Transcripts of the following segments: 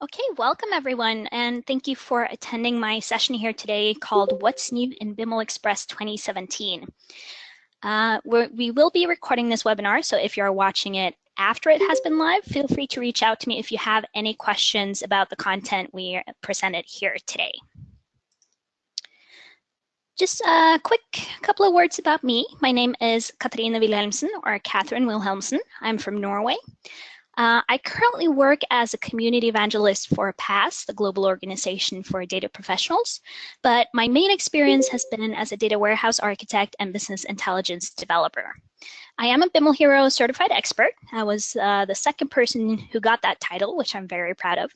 Okay, welcome everyone, and thank you for attending my session here today called What's New in BimlExpress 2017. We will be recording this webinar, so if you're watching it after it has been live, feel free to reach out to me if you have any questions about the content we presented here today. Just a quick couple of words about me. My name is Cathrine Wilhelmsen, or Cathrine Wilhelmsen. I'm from Norway. I currently work as a community evangelist for PASS, the Global Organization for Data Professionals, but my main experience has been as a data warehouse architect and business intelligence developer. I am a BimlHero certified expert. I was the second person who got that title, which I'm very proud of.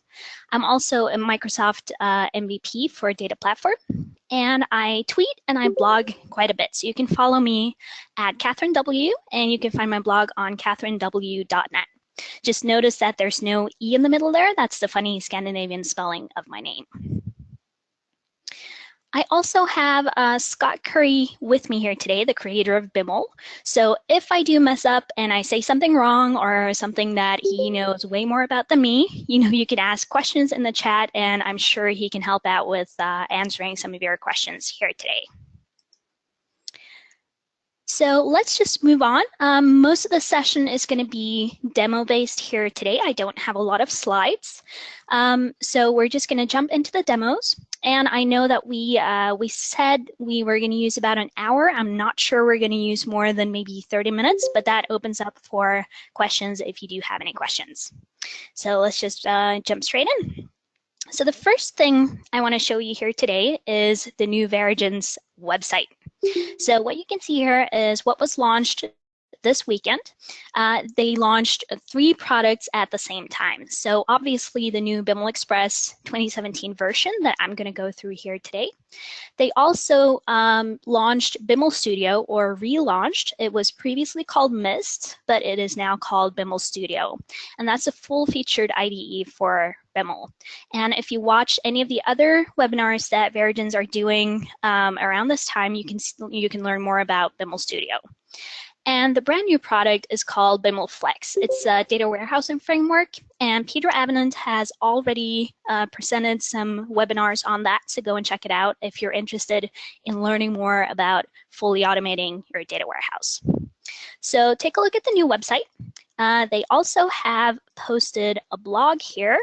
I'm also a Microsoft MVP for Data Platform, and I tweet and I blog quite a bit. So you can follow me at Cathrine W, and you can find my blog on cathrinew.net. Just notice that there's no E in the middle there. That's the funny Scandinavian spelling of my name. I also have Scott Curry with me here today, the creator of Biml. So if I do mess up and I say something wrong or something that he knows way more about than me, you can ask questions in the chat, and I'm sure he can help out with answering some of your questions here today. So let's just move on. Most of the session is going to be demo-based here today. I don't have a lot of slides. So we're just going to jump into the demos. And I know that we said we were going to use about an hour. I'm not sure we're going to use more than maybe 30 minutes, but that opens up for questions if you do have any questions. So let's just jump straight in. So the first thing I want to show you here today is the new Verigens website. So what you can see here is what was launched this weekend. They launched 3 products at the same time. So obviously the new BimlExpress 2017 version that I'm going to go through here today. They also launched Biml Studio, or relaunched. It was previously called Mist, but it is now called Biml Studio. And that's a full-featured IDE for Biml. And if you watch any of the other webinars that Verigens are doing around this time, you can learn more about Biml Studio. And the brand new product is called BimlFlex. It's a data warehousing framework, and Peter Avenant has already presented some webinars on that, so go and check it out if you're interested in learning more about fully automating your data warehouse. So take a look at the new website. They also have posted a blog here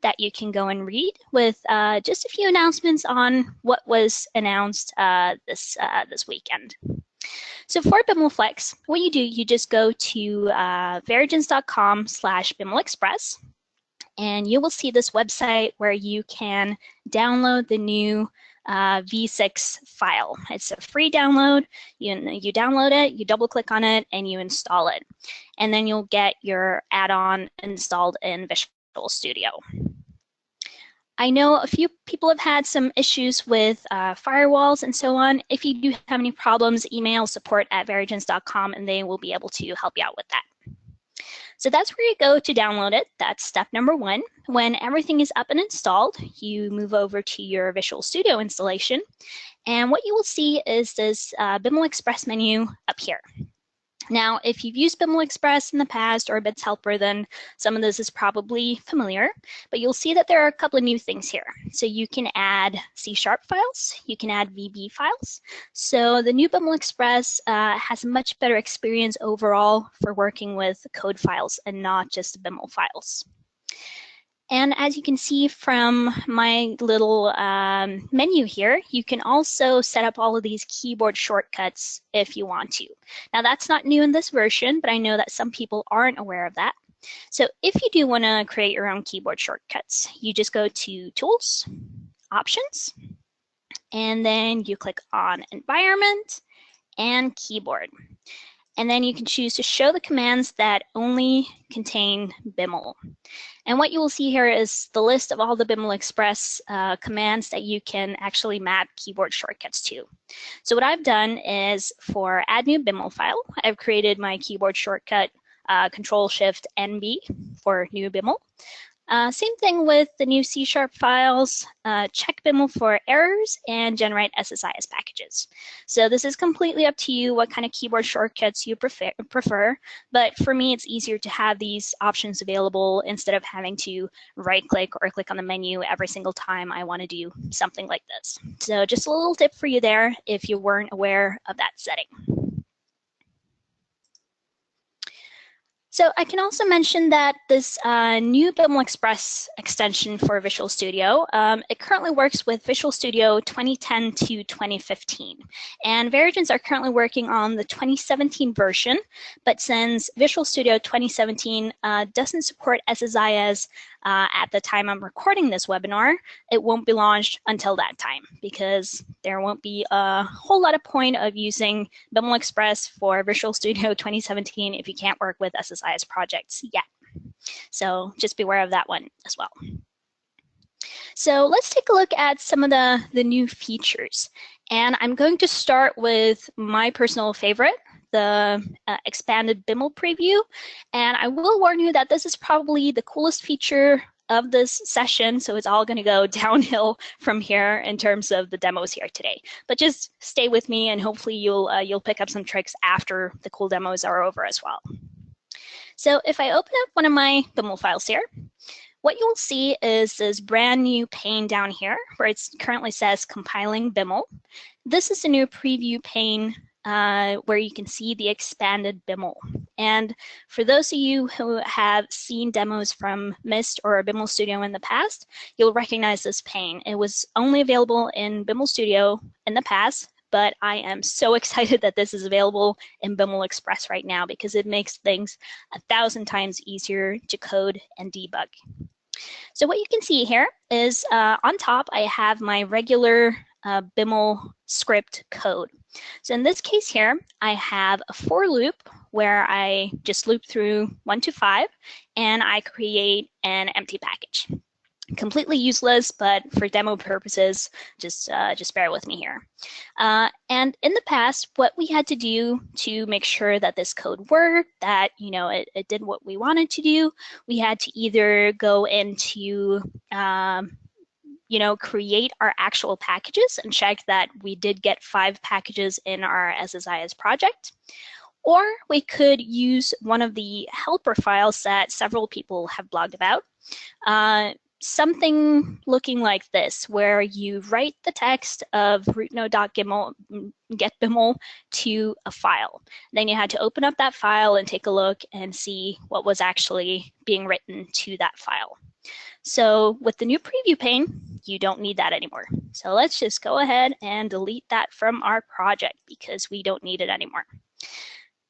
that you can go and read with just a few announcements on what was announced this weekend. So for BimlFlex, what you do, you just go to verigens.com/BimlExpress, and you will see this website where you can download the new V6 file. It's a free download. You download it, you double click on it, and you install it. And then you'll get your add-on installed in Visual Studio. I know a few people have had some issues with firewalls and so on. If you do have any problems, email support@verigens.com and they will be able to help you out with that. So that's where you go to download it. That's step number 1. When everything is up and installed, you move over to your Visual Studio installation. And what you will see is this BimlExpress menu up here. Now, if you've used BimlExpress in the past or Bits Helper, then some of this is probably familiar, but you'll see that there are a couple of new things here. So you can add C# files, you can add VB files. So the new BimlExpress has a much better experience overall for working with code files and not just Biml files. And as you can see from my little menu here, you can also set up all of these keyboard shortcuts if you want to. Now that's not new in this version, but I know that some people aren't aware of that. So if you do want to create your own keyboard shortcuts, you just go to Tools, Options, and then you click on Environment and Keyboard. And then you can choose to show the commands that only contain Biml. And what you will see here is the list of all the BimlExpress commands that you can actually map keyboard shortcuts to. So what I've done is for add new Biml file, I've created my keyboard shortcut Control-Shift-NB for new Biml. Same thing with the new C# files. Check Biml for errors and generate SSIS packages. So this is completely up to you what kind of keyboard shortcuts you prefer, but for me it's easier to have these options available instead of having to right-click or click on the menu every single time I want to do something like this. So just a little tip for you there if you weren't aware of that setting. So I can also mention that this new BimlExpress extension for Visual Studio, it currently works with Visual Studio 2010 to 2015. And Verigens are currently working on the 2017 version, but since Visual Studio 2017 doesn't support SSIS at the time I'm recording this webinar, it won't be launched until that time because there won't be a whole lot of point of using BimlExpress for Visual Studio 2017 if you can't work with SSIS projects yet. So just be aware of that one as well. So let's take a look at some of the new features. And I'm going to start with my personal favorite, the expanded Biml preview. And I will warn you that this is probably the coolest feature of this session, so it's all going to go downhill from here in terms of the demos here today. But just stay with me, and hopefully you'll pick up some tricks after the cool demos are over as well. So if I open up one of my Biml files here, what you'll see is this brand new pane down here where it currently says compiling Biml. This is a new preview pane where you can see the expanded Biml. And for those of you who have seen demos from Mist or Biml Studio in the past, you'll recognize this pane. It was only available in Biml Studio in the past, but I am so excited that this is available in BimlExpress right now because it makes things 1,000 times easier to code and debug. So what you can see here is on top, I have my regular Biml script code. So in this case here, I have a for loop where I just loop through 1 to 5, and I create an empty package. Completely useless, but for demo purposes, just bear with me here. And in the past, what we had to do to make sure that this code worked, that it did what we wanted to do, we had to either go into create our actual packages and check that we did get 5 packages in our SSIS project. Or we could use one of the helper files that several people have blogged about. Something looking like this, where you write the text of rootnode.getBiml to a file. Then you had to open up that file and take a look and see what was actually being written to that file. So with the new preview pane, you don't need that anymore. So let's just go ahead and delete that from our project because we don't need it anymore.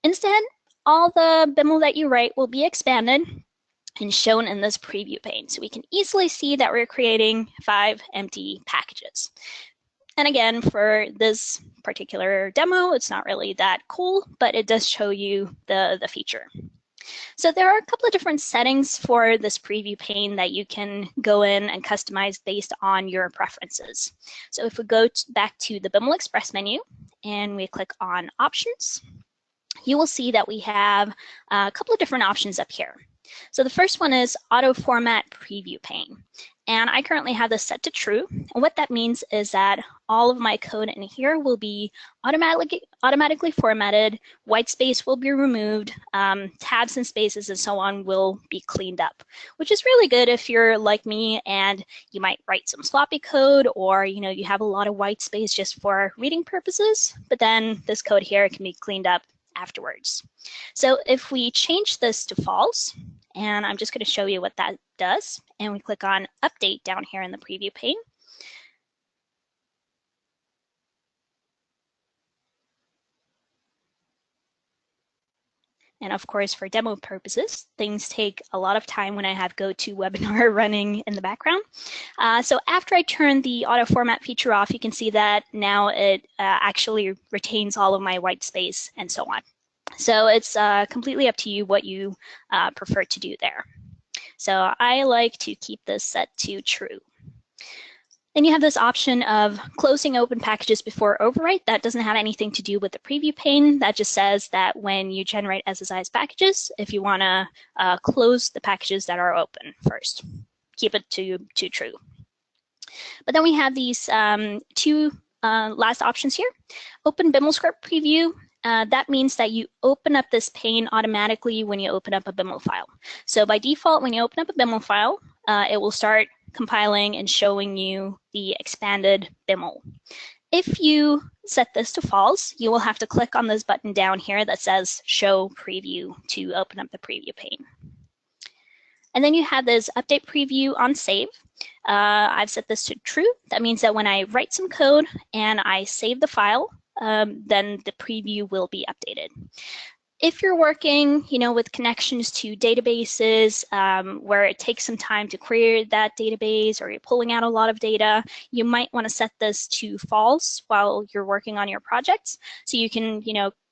Instead, all the Biml that you write will be expanded and shown in this preview pane. So we can easily see that we're creating 5 empty packages. And again, for this particular demo, it's not really that cool, but it does show you the feature. So there are a couple of different settings for this preview pane that you can go in and customize based on your preferences. So if we go back to the BimlExpress menu and we click on Options, you will see that we have a couple of different options up here. So the first one is Auto Format Preview Pane. And I currently have this set to true. And what that means is that all of my code in here will be automatically formatted, white space will be removed, tabs and spaces and so on will be cleaned up, which is really good if you're like me and you might write some sloppy code, or you have a lot of white space just for reading purposes, but then this code here can be cleaned up afterwards. So if we change this to false, and I'm just going to show you what that does, and we click on Update down here in the preview pane, and of course, for demo purposes, things take a lot of time when I have GoToWebinar running in the background. So after I turn the auto format feature off, you can see that now it actually retains all of my white space and so on. So it's completely up to you what you prefer to do there. So I like to keep this set to true. Then you have this option of closing open packages before overwrite. That doesn't have anything to do with the preview pane. That just says that when you generate SSIS packages, if you want to close the packages that are open first. keep it to true. But then we have these two last options here. Open BimlScript preview. That means that you open up this pane automatically when you open up a Biml file. So by default, when you open up a Biml file, it will start compiling and showing you the expanded Biml. If you set this to false, you will have to click on this button down here that says Show Preview to open up the preview pane. And then you have this update preview on save. I've set this to true. That means that when I write some code and I save the file, then the preview will be updated. If you're working, with connections to databases where it takes some time to query that database, or you're pulling out a lot of data, you might want to set this to false while you're working on your projects, so you can,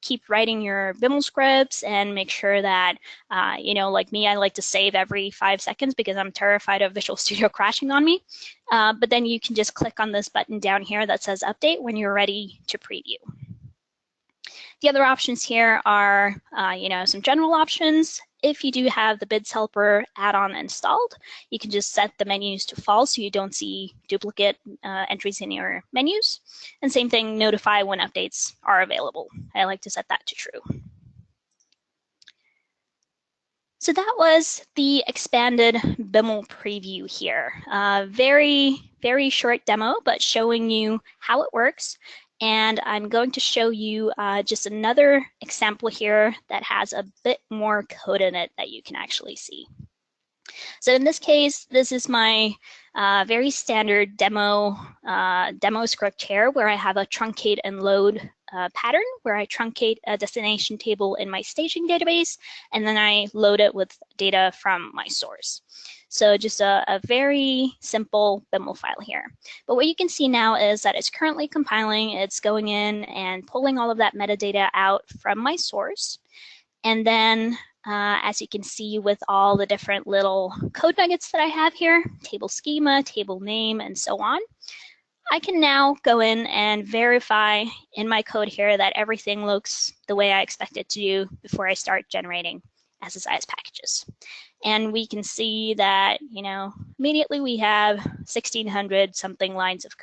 keep writing your Biml scripts and make sure that, like me, I like to save every 5 seconds because I'm terrified of Visual Studio crashing on me. But then you can just click on this button down here that says update when you're ready to preview. The other options here are, some general options. If you do have the BIDS helper add-on installed, you can just set the menus to false so you don't see duplicate entries in your menus. And same thing, notify when updates are available. I like to set that to true. So that was the expanded Biml preview here. Very, very short demo, but showing you how it works. And I'm going to show you just another example here that has a bit more code in it that you can actually see. So in this case, this is my very standard demo script here, where I have a truncate and load pattern, where I truncate a destination table in my staging database, and then I load it with data from my source. So just a very simple Biml file here. But what you can see now is that it's currently compiling. It's going in and pulling all of that metadata out from my source. And then as you can see with all the different little code nuggets that I have here, table schema, table name, and so on, I can now go in and verify in my code here that everything looks the way I expect it to do before I start generating SSIS packages. And we can see that, immediately we have 1,600 something lines of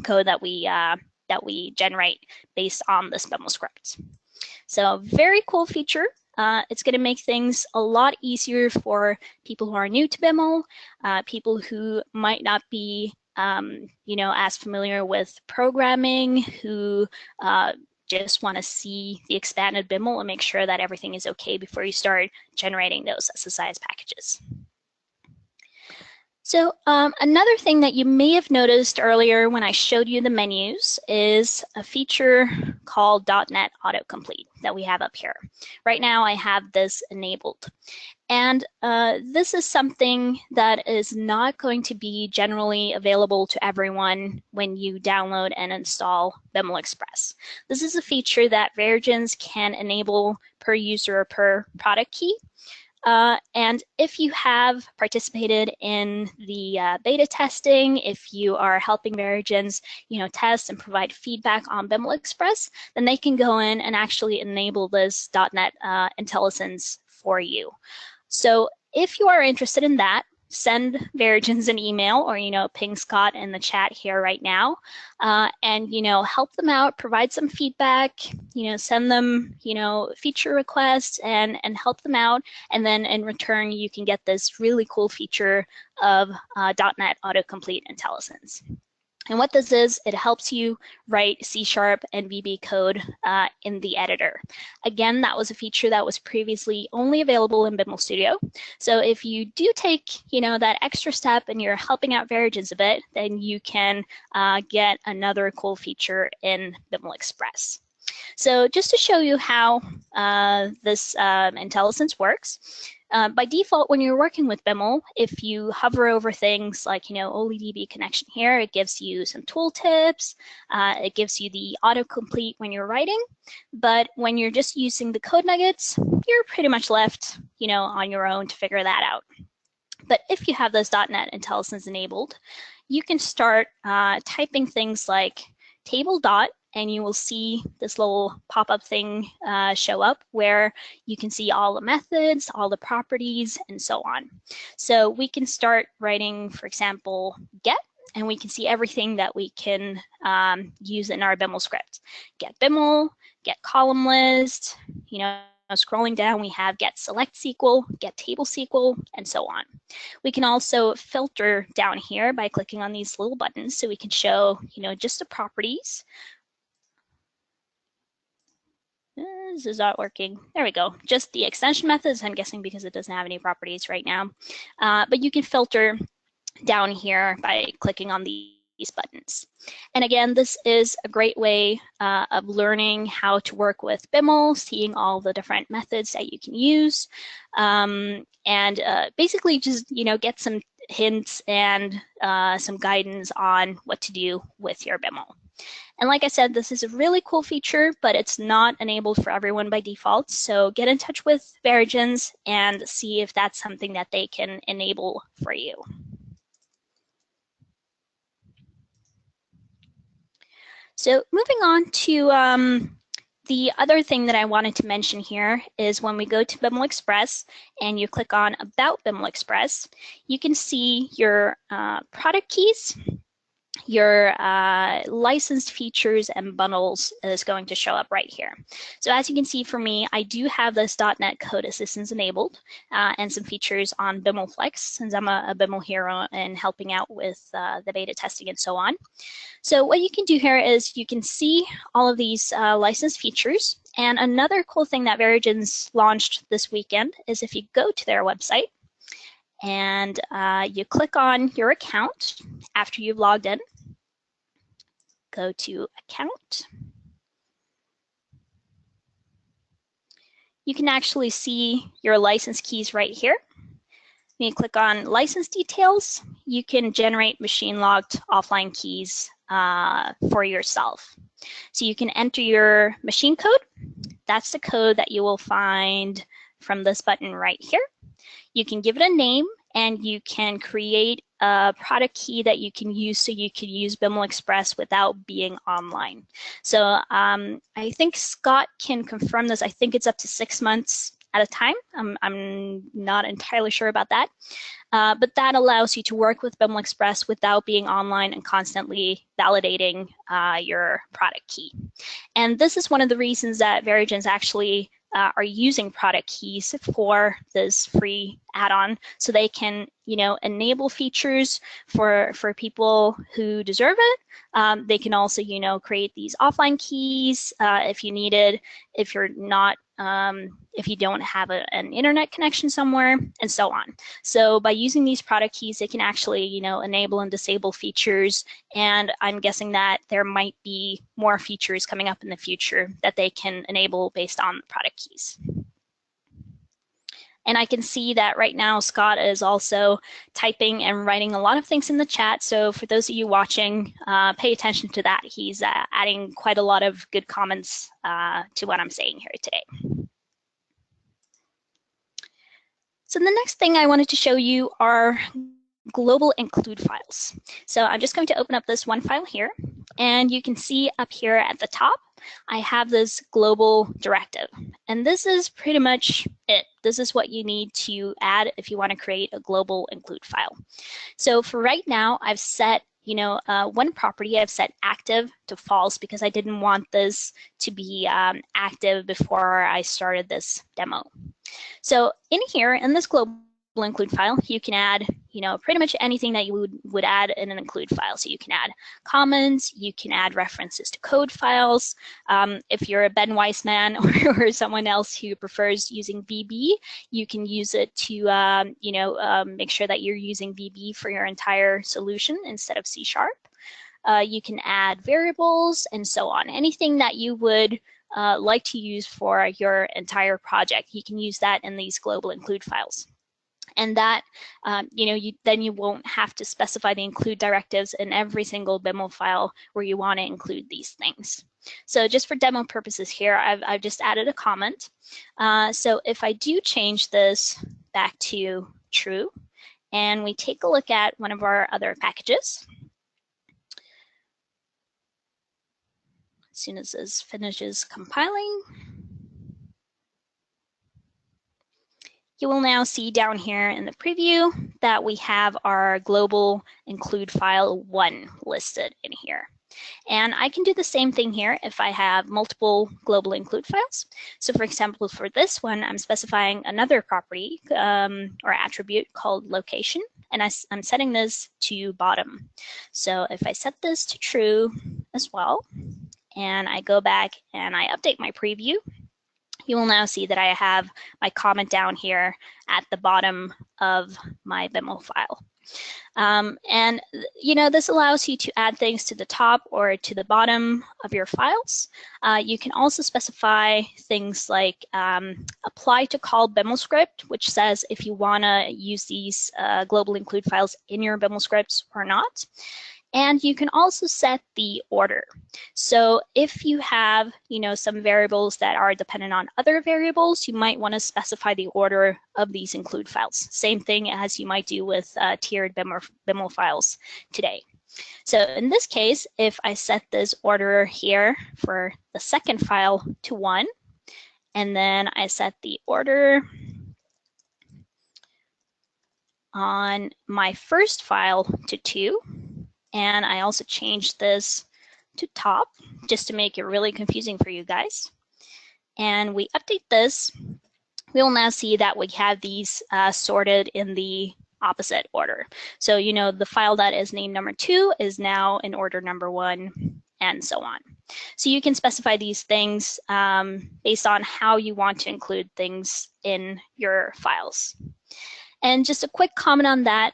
code that we generate based on this Biml script. So very cool feature. It's going to make things a lot easier for people who are new to Biml, people who might not be, as familiar with programming, who just want to see the expanded Biml and make sure that everything is okay before you start generating those SSIS packages. So another thing that you may have noticed earlier when I showed you the menus is a feature called .NET Autocomplete that we have up here. Right now I have this enabled. And this is something that is not going to be generally available to everyone when you download and install BimlExpress. This is a feature that Verigens can enable per user or per product key. And if you have participated in the beta testing, if you are helping Verigens, test and provide feedback on BimlExpress, then they can go in and actually enable this .NET IntelliSense for you. So if you are interested in that, send Verigens an email or, ping Scott in the chat here right now and, help them out, provide some feedback, send them, feature requests and help them out. And then in return, you can get this really cool feature of .NET Autocomplete IntelliSense. And what this is, it helps you write C# and VB code in the editor. Again, that was a feature that was previously only available in Biml Studio. So if you do take, that extra step and you're helping out Verigens a bit, then you can get another cool feature in BimlExpress. So just to show you how this IntelliSense works, by default, when you're working with Biml, if you hover over things like, only DB connection here, it gives you some tooltips. It gives you the autocomplete when you're writing. But when you're just using the code nuggets, you're pretty much left, on your own to figure that out. But if you have this .NET IntelliSense enabled, you can start typing things like table dot and you will see this little pop-up thing show up where you can see all the methods, all the properties, and so on. So we can start writing, for example, get, and we can see everything that we can use in our Biml script. Get Biml, get column list, you know, scrolling down, we have get select SQL, get table SQL, and so on. We can also filter down here by clicking on these little buttons, so we can show, you know, just the properties. This is not working. There we go. Just the extension methods, I'm guessing because it doesn't have any properties right now. But you can filter down here by clicking on these buttons. And again, this is a great way of learning how to work with Biml, seeing all the different methods that you can use, and basically just, you know, get some hints and some guidance on what to do with your Biml. And like I said, this is a really cool feature, but it's not enabled for everyone by default. So get in touch with Verigens and see if that's something that they can enable for you. So moving on to the other thing that I wanted to mention here is when we go to BimlExpress and you click on About BimlExpress, you can see your product keys, your licensed features and bundles is going to show up right here. So as you can see for me, I do have this .NET Code Assistance enabled and some features on BimlFlex, since I'm a BimlHero and helping out with the beta testing and so on. So what you can do here is you can see all of these licensed features. And another cool thing that Verigens launched this weekend is if you go to their website and you click on your account after you've logged in, go to account. You can actually see your license keys right here. When you click on license details, you can generate machine logged offline keys for yourself. So you can enter your machine code. That's the code that you will find from this button right here. You can give it a name and you can create a product key that you can use so you can use BimlExpress without being online. So I think Scott can confirm this. I think it's up to 6 months at a time. I'm not entirely sure about that. But that allows you to work with BimlExpress without being online and constantly validating your product key. And this is one of the reasons that Verigens actually are using product keys for this free add-on, so they can, you know, enable features for people who deserve it. They can also, you know, create these offline keys if you needed, if you're not, if you don't have an internet connection somewhere, and so on. So by using these product keys, they can actually, you know, enable and disable features. And I'm guessing that there might be more features coming up in the future that they can enable based on the product keys. And I can see that right now Scott is also typing and writing a lot of things in the chat. So for those of you watching, pay attention to that. He's adding quite a lot of good comments to what I'm saying here today. So the next thing I wanted to show you are global include files. So I'm just going to open up this one file here, and you can see up here at the top, I have this global directive. And this is pretty much it. This is what you need to add if you want to create a global include file. So for right now, I've set, you know, one property, I've set active to false because I didn't want this to be active before I started this demo. So in here, in this global include file, you can add, you know, pretty much anything that you would add in an include file. So you can add comments, you can add references to code files. If you're a Ben Weissman or someone else who prefers using VB, you can use it to, you know, make sure that you're using VB for your entire solution instead of C#. You can add variables and so on. Anything that you would like to use for your entire project, you can use that in these global include files. And that, you know, then you won't have to specify the include directives in every single Biml file where you want to include these things. So just for demo purposes here, I've just added a comment. So if I do change this back to true, and we take a look at one of our other packages, As soon as this finishes compiling, you will now see down here in the preview that we have our global include file 1 listed in here. And I can do the same thing here if I have multiple global include files. So for example, for this one, I'm specifying another property or attribute called location, and I'm setting this to bottom. So if I set this to true as well, and I go back and I update my preview, you will now see that I have my comment down here at the bottom of my Biml file. And you know, this allows you to add things to the top or to the bottom of your files. You can also specify things like apply to call Demoscript, which says if you want to use these global include files in your Biml scripts or not. And you can also set the order. So if you have, you know, some variables that are dependent on other variables, you might want to specify the order of these include files. Same thing as you might do with tiered Biml files today. So in this case, if I set this order here for the second file to 1, and then I set the order on my first file to 2, and I also changed this to top just to make it really confusing for you guys. And we update this, we will now see that we have these sorted in the opposite order. So, you know, the file that is named number 2 is now in order number 1, and so on. So you can specify these things based on how you want to include things in your files. And just a quick comment on that,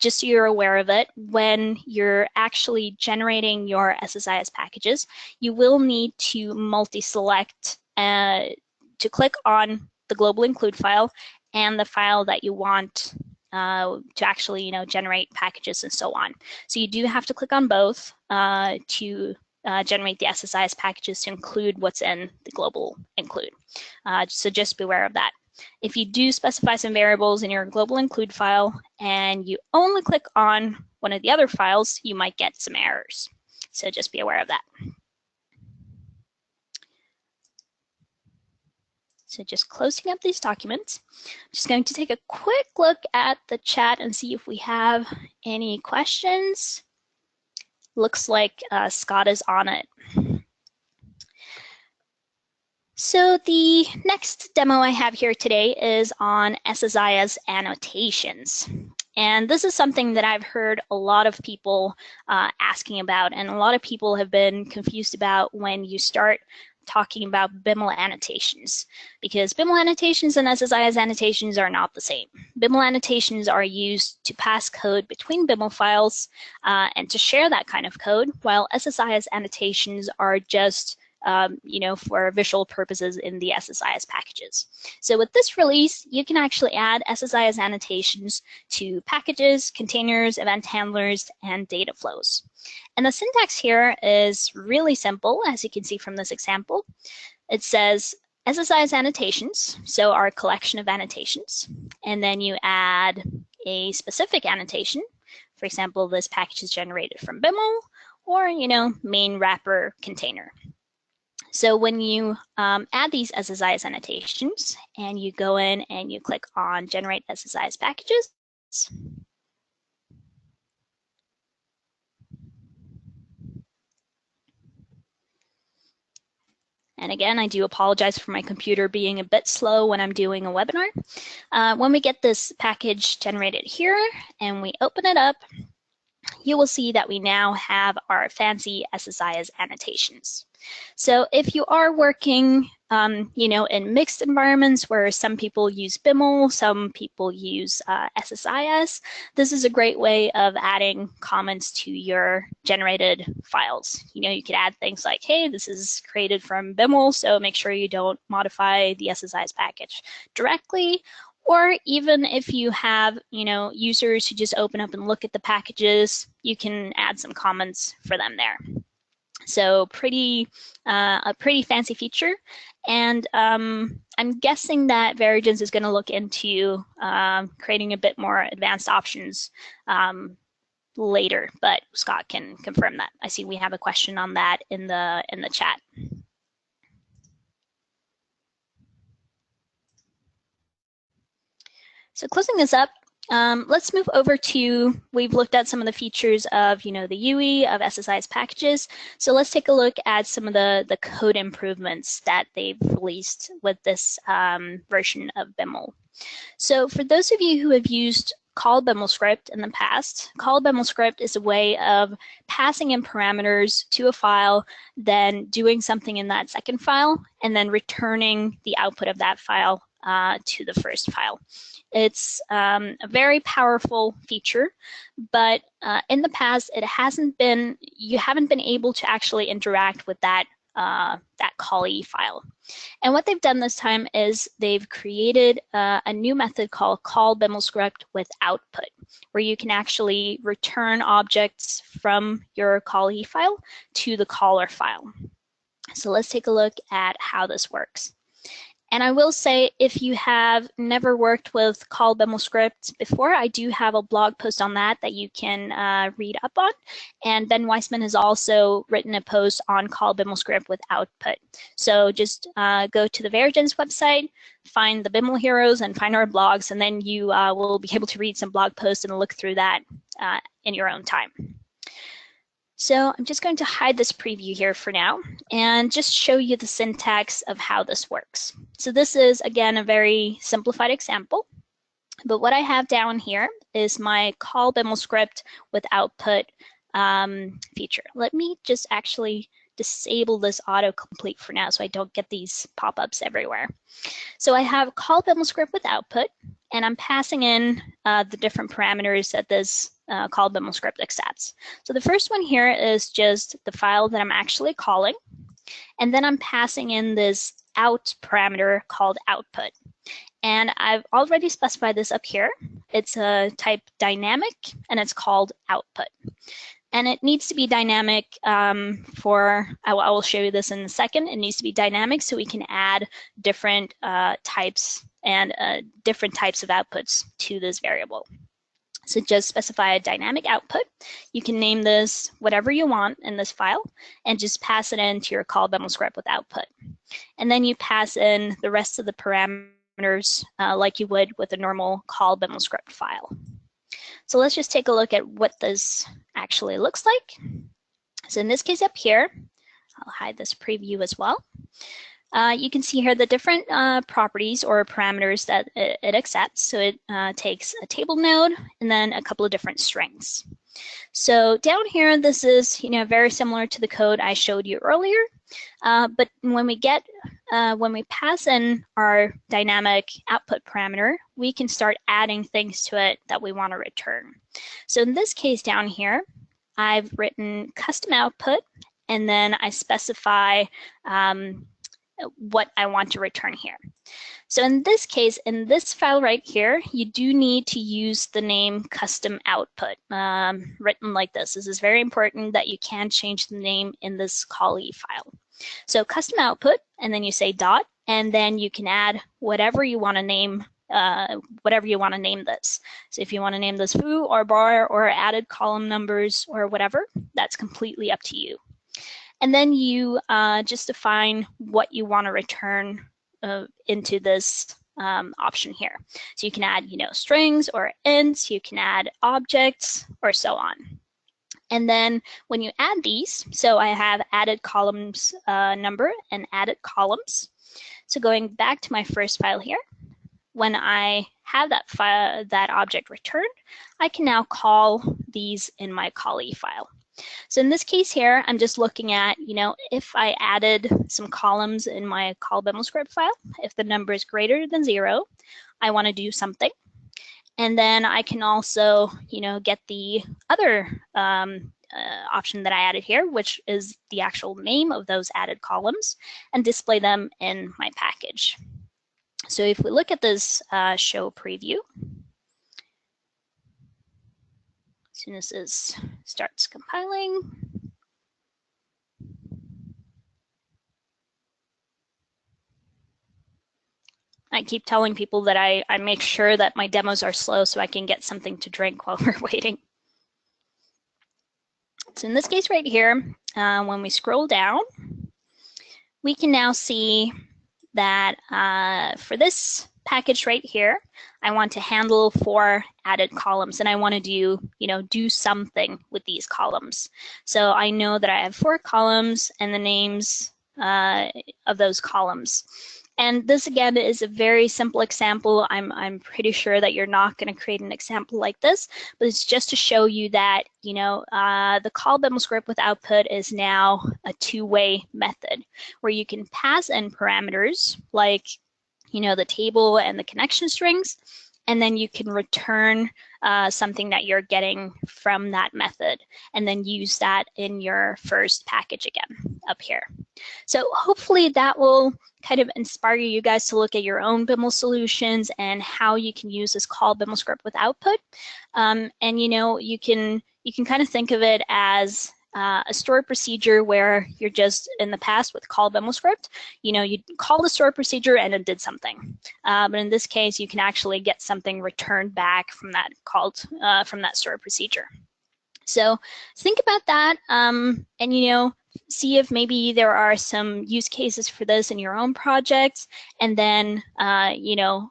just so you're aware of it, when you're actually generating your SSIS packages, you will need to multi-select to click on the global include file and the file that you want to actually, you know, generate packages and so on. So you do have to click on both to generate the SSIS packages to include what's in the global include. So just beware of that. If you do specify some variables in your global include file and you only click on one of the other files, you might get some errors. So just be aware of that. So just closing up these documents, I'm just going to take a quick look at the chat and see if we have any questions. Looks like Scott is on it. So the next demo I have here today is on SIS Annotations. And this is something that I've heard a lot of people asking about, and a lot of people have been confused about when you start talking about Biml annotations, because Biml annotations and SIS annotations are not the same. Biml annotations are used to pass code between Biml files and to share that kind of code, while SIS annotations are just you know, for visual purposes in the SSIS packages. So with this release, you can actually add SSIS annotations to packages, containers, event handlers, and data flows. And the syntax here is really simple, as you can see from this example. It says SSIS annotations, so our collection of annotations, and then you add a specific annotation. For example, this package is generated from Biml, or, you know, main wrapper container. So when you add these SSIS annotations and you go in and you click on Generate SSIS Packages, and again, I do apologize for my computer being a bit slow when I'm doing a webinar. When we get this package generated here and we open it up, you will see that we now have our fancy SSIS annotations. So if you are working, you know, in mixed environments where some people use Biml, some people use SSIS, this is a great way of adding comments to your generated files. You know, you could add things like, hey, this is created from Biml, so make sure you don't modify the SSIS package directly. Or even if you have, you know, users who just open up and look at the packages, you can add some comments for them there. So a pretty fancy feature. And I'm guessing that Verigens is going to look into creating a bit more advanced options later, but Scott can confirm that. I see we have a question on that in the chat. So closing this up, let's move over to, we've looked at some of the features of, the UI of SSIS packages. So let's take a look at some of the code improvements that they've released with this version of Biml. So for those of you who have used call BimlScript in the past, call BimlScript is a way of passing in parameters to a file, then doing something in that second file, and then returning the output of that file to the first file. It's a very powerful feature, but in the past, you haven't been able to actually interact with that callee file. And what they've done this time is they've created a new method called call BimlScript with output, where you can actually return objects from your callee file to the caller file. So let's take a look at how this works. And I will say, if you have never worked with call BimlScript before, I do have a blog post on that you can read up on. And Ben Weissman has also written a post on call BimlScript with output. So just go to the Verigens website, find the Biml Heroes, and find our blogs, and then you will be able to read some blog posts and look through that in your own time. So I'm just going to hide this preview here for now and just show you the syntax of how this works. So this is, again, a very simplified example, but what I have down here is my call BimlScript with output feature. Let me just actually disable this autocomplete for now so I don't get these pop-ups everywhere. So I have call BimlScript with output, and I'm passing in the different parameters that this call BimlScript accepts. So the first one here is just the file that I'm actually calling, and then I'm passing in this out parameter called output. And I've already specified this up here. It's a type dynamic, and it's called output. And it needs to be dynamic I will show you this in a second. It needs to be dynamic so we can add different types and different types of outputs to this variable. So just specify a dynamic output. You can name this whatever you want in this file and just pass it into your call BimlScript with output. And then you pass in the rest of the parameters like you would with a normal call BimlScript file. So let's just take a look at what this actually looks like. So in this case up here, I'll hide this preview as well. You can see here the different properties or parameters that it accepts. So it takes a table node and then a couple of different strings. So down here, this is very similar to the code I showed you earlier. But when we pass in our dynamic output parameter, we can start adding things to it that we want to return. So in this case down here, I've written custom output, and then I specify what I want to return here. So in this case, in this file right here, you do need to use the name custom output written like this. This is very important that you can change the name in this callee file. So custom output, and then you say dot, and then you can add whatever you want to name this. So if you want to name this foo or bar or added column numbers or whatever, that's completely up to you. And then you just define what you want to return into this option here. So you can add, strings or ints, you can add objects, or so on. And then when you add these, so I have added columns number and added columns. So going back to my first file here, when I have that object returned, I can now call these in my callee file. So in this case here, I'm just looking at, if I added some columns in my call BimlScript file, if the number is greater than 0, I want to do something. And then I can also, get the other option that I added here, which is the actual name of those added columns, and display them in my package. So if we look at this show preview, as soon as this starts compiling, I keep telling people that I make sure that my demos are slow so I can get something to drink while we're waiting. So in this case right here, when we scroll down, we can now see that for this package right here, I want to handle 4 added columns, and I want to do something with these columns. So I know that I have 4 columns and the names of those columns. And this again is a very simple example. I'm pretty sure that you're not going to create an example like this, but it's just to show you that the call Bimlscript with output is now a 2-way method where you can pass in parameters like the table and the connection strings, and then you can return something that you're getting from that method, and then use that in your first package again up here. So hopefully that will kind of inspire you guys to look at your own Biml solutions and how you can use this call Bimlscript with output. And you can kind of think of it as a stored procedure where you're just in the past with call Bimlscript, you call the stored procedure and it did something. But in this case, you can actually get something returned back from that from that stored procedure. So think about that, and see if maybe there are some use cases for this in your own projects, and then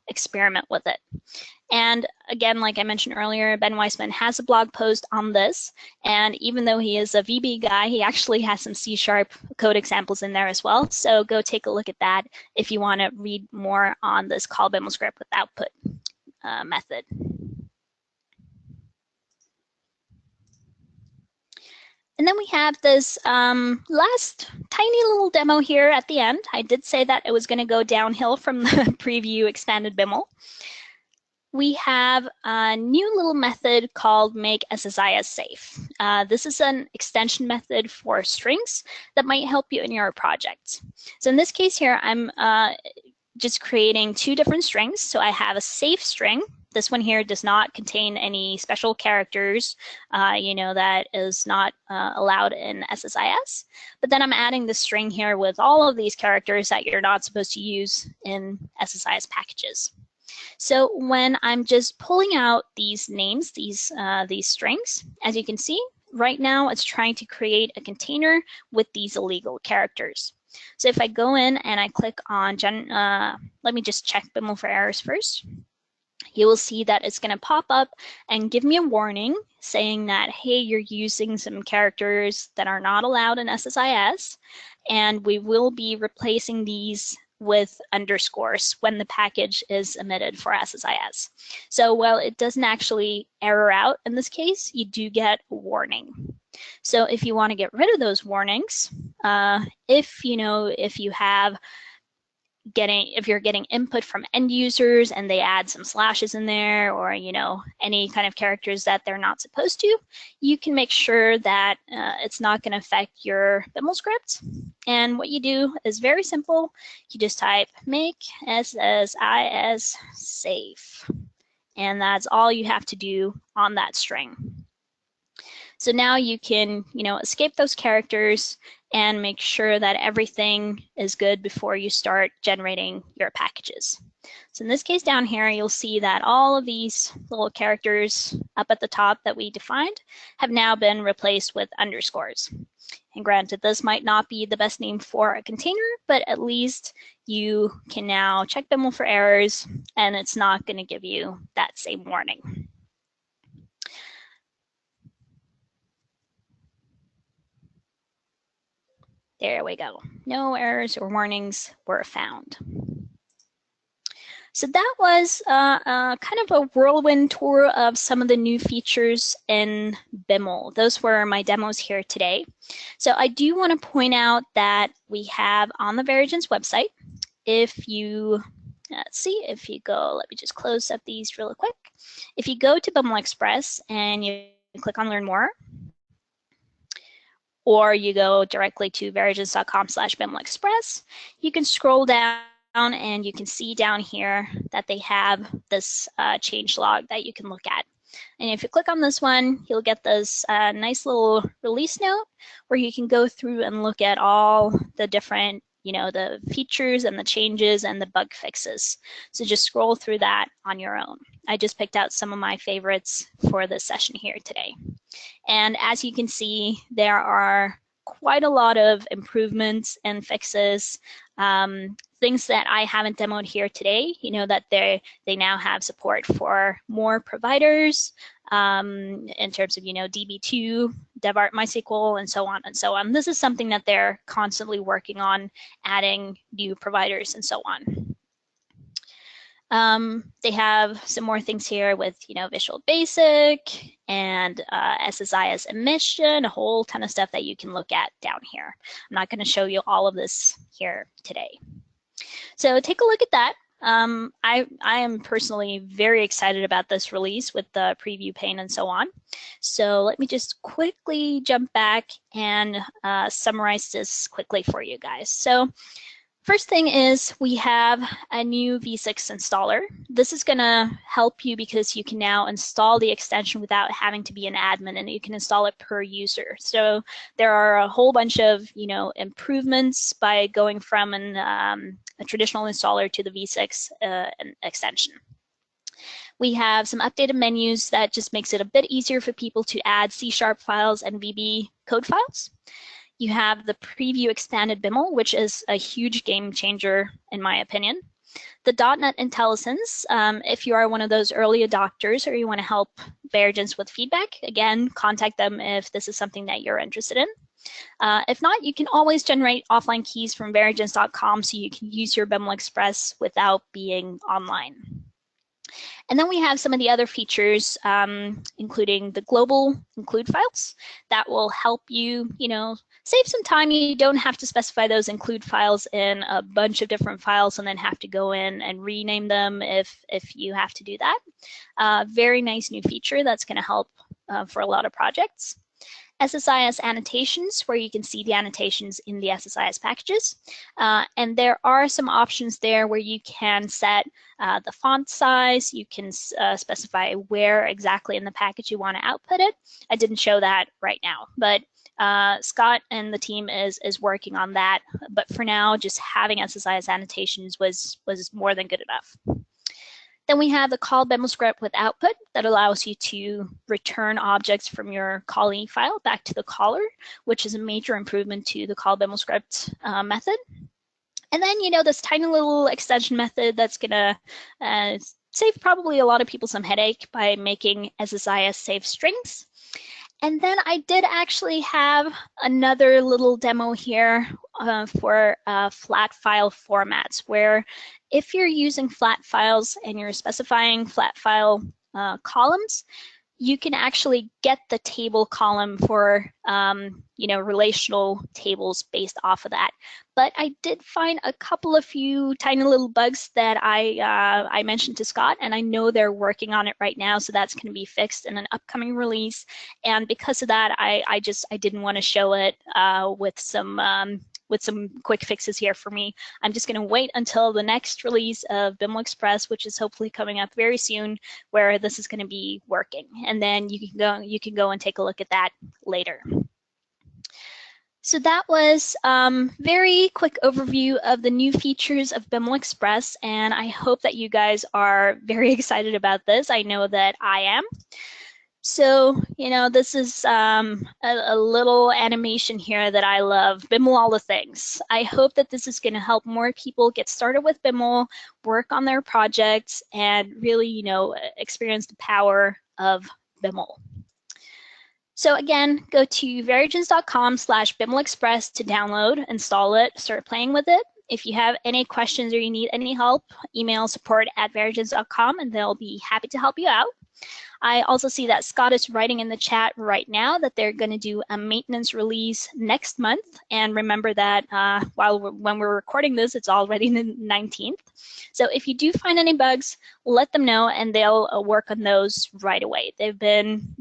experiment with it. And again, like I mentioned earlier, Ben Weissman has a blog post on this, and even though he is a VB guy, he actually has some C# code examples in there as well. So go take a look at that if you want to read more on this call Bimlscript with output method. And then we have this last tiny little demo here at the end. I did say that it was going to go downhill from the preview expanded Biml. We have a new little method called MakeSSISSafe. This is an extension method for strings that might help you in your projects. So in this case here, I'm just creating 2 different strings. So I have a safe string. This one here does not contain any special characters, that is not allowed in SSIS. But then I'm adding the string here with all of these characters that you're not supposed to use in SSIS packages. So when I'm just pulling out these names, these strings, as you can see, right now it's trying to create a container with these illegal characters. So if I go in and I click on, let me just check Biml for errors first. You will see that it's going to pop up and give me a warning saying that, hey, you're using some characters that are not allowed in SSIS, and we will be replacing these with underscores when the package is emitted for SSIS. So while it doesn't actually error out in this case, you do get a warning. So if you want to get rid of those warnings, if you're getting input from end users and they add some slashes in there, or any kind of characters that they're not supposed to, you can make sure that it's not going to affect your Biml script. And what you do is very simple. You just type MakeSSISSafe, and that's all you have to do on that string. So now you can, escape those characters and make sure that everything is good before you start generating your packages. So in this case down here, you'll see that all of these little characters up at the top that we defined have now been replaced with underscores. And granted, this might not be the best name for a container, but at least you can now check Biml for errors, and it's not going to give you that same warning. There we go. No errors or warnings were found. So that was kind of a whirlwind tour of some of the new features in Biml. Those were my demos here today. So I do want to point out that we have on the Verigens website, if you, let's see, if you go, let me just close up these real quick. If you go to BimlExpress and you click on Learn More, or you go directly to verigens.com/BimlExpress, you can scroll down and you can see down here that they have this change log that you can look at. And if you click on this one, you'll get this nice little release note where you can go through and look at all the different the features and the changes and the bug fixes. So just scroll through that on your own. I just picked out some of my favorites for this session here today. And as you can see, there are quite a lot of improvements and fixes, things that I haven't demoed here today, that they now have support for more providers in terms of, DB2, DevArt MySQL, and so on and so on. This is something that they're constantly working on, adding new providers and so on. They have some more things here with, Visual Basic and SIS emission, a whole ton of stuff that you can look at down here. I'm not going to show you all of this here today. So take a look at that. I am personally very excited about this release with the preview pane and so on. So let me just quickly jump back and summarize this quickly for you guys. So first thing is we have a new V6 installer. This is going to help you because you can now install the extension without having to be an admin, and you can install it per user. So there are a whole bunch of improvements by going from a traditional installer to the V6 extension. We have some updated menus that just makes it a bit easier for people to add C# files and VB code files. You have the preview expanded Biml, which is a huge game changer in my opinion. The .NET IntelliSense, if you are one of those early adopters or you want to help Verigens with feedback, again, contact them if this is something that you're interested in. If not, you can always generate offline keys from Verigens.com so you can use your BimlExpress without being online. And then we have some of the other features, including the global include files that will help you, save some time. You don't have to specify those include files in a bunch of different files and then have to go in and rename them if you have to do that. Very nice new feature that's going to help for a lot of projects. SIS Annotations, where you can see the annotations in the SIS packages. And there are some options there where you can set the font size. You can specify where exactly in the package you want to output it. I didn't show that right now, but Scott and the team is working on that. But for now, just having SIS Annotations was more than good enough. Then we have the call Demoscript with output that allows you to return objects from your callee file back to the caller, which is a major improvement to the call Demoscript method. And then, this tiny little extension method that's going to save probably a lot of people some headache by making SSISSafe strings. And then I did actually have another little demo here for flat file formats, where if you're using flat files and you're specifying flat file columns, you can actually get the table column for relational tables based off of that. But I did find a couple of few tiny little bugs that I mentioned to Scott, and I know they're working on it right now, so that's going to be fixed in an upcoming release. And because of that, I didn't want to show it with some quick fixes here for me. I'm just going to wait until the next release of BimlExpress, which is hopefully coming up very soon, where this is going to be working. And then you can go and take a look at that later. So that was very quick overview of the new features of BimlExpress, and I hope that you guys are very excited about this. I know that I am. So, this is a little animation here that I love, Biml all the things. I hope that this is going to help more people get started with Biml, work on their projects, and really, experience the power of Biml. So again, go to verigens.com/BimlExpress to download, install it, start playing with it. If you have any questions or you need any help, email support@verigens.com and they'll be happy to help you out. I also see that Scott is writing in the chat right now that they're going to do a maintenance release next month. And remember that when we're recording this, it's already the 19th. So if you do find any bugs, let them know and they'll work on those right away. They've done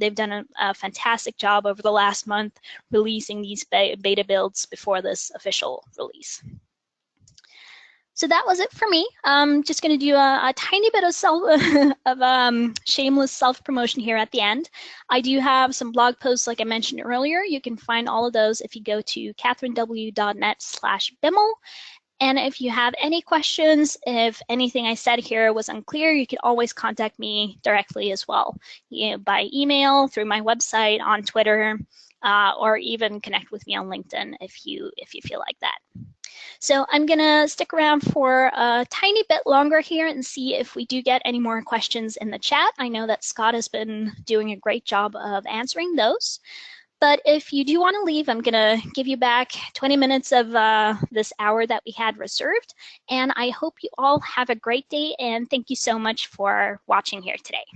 a fantastic job over the last month releasing these beta builds before this official release. So that was it for me. I'm just going to do a tiny bit of shameless self-promotion here at the end. I do have some blog posts, like I mentioned earlier. You can find all of those if you go to cathrinew.net/Biml. And if you have any questions, if anything I said here was unclear, you can always contact me directly as well, by email, through my website, on Twitter, or even connect with me on LinkedIn if you feel like that. So I'm gonna stick around for a tiny bit longer here and see if we do get any more questions in the chat. I know that Scott has been doing a great job of answering those. But if you do want to leave, I'm gonna give you back 20 minutes of this hour that we had reserved. And I hope you all have a great day, and thank you so much for watching here today.